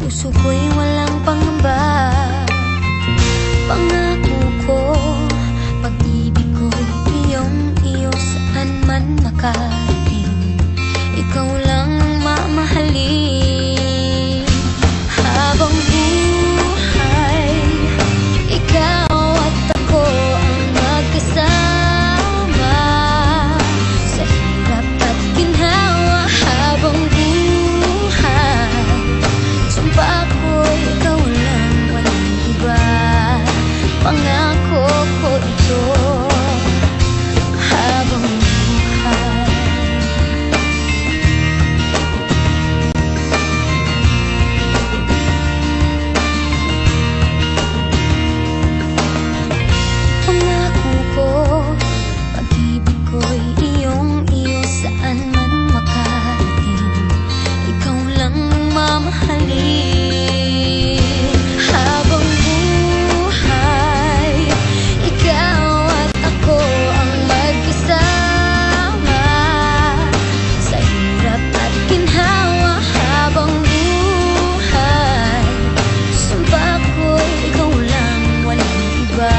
puso ko'y walang pangamba. Pangako ko, pag-ibig ko'y iyong-iyo saan man makarating. Ikaw lang ang mamahalin. Habang buhay, ikaw at ako ang magkasama sa hirap at ginhawa. Habang buhay, sumpa ko'y ikaw lang, walang iba. Pangako ko ito. Habang buhay, pangako ko, pag-ibig ko'y iyong-iyo saan man makarating. Ikaw lang ang mamahalin. Habang buhay, ikaw at ako ang magkasama sa hirap at ginhawa. Habang buhay, sumpa ko'y ikaw lang, walang iba.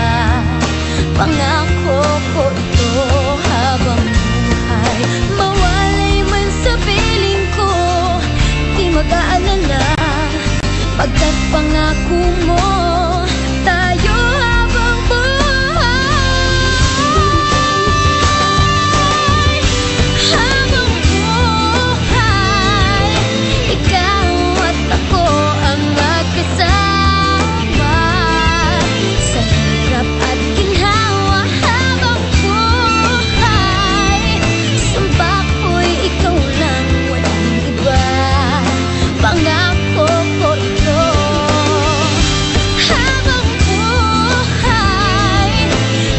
Pangako ko ito. Habang buhay, mawalay man sa piling ko, di mag-aalala, pagkat pangako mo tayo. Habang buhay, habang buhay, ikaw at ako ang magkasama sa hirap at ginhawa. Habang buhay, sumpa ko'y ikaw lang, walang iba. Pangako ko ito. Habang buhay,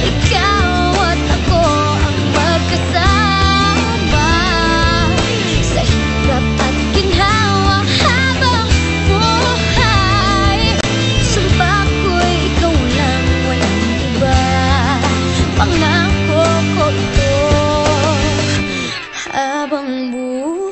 ikaw at ako ang magkasama sa hirap at ginhawa. Habang buhay, sumpa ko'y ikaw lang, walang iba. Pangako ko ito. Habang buhay.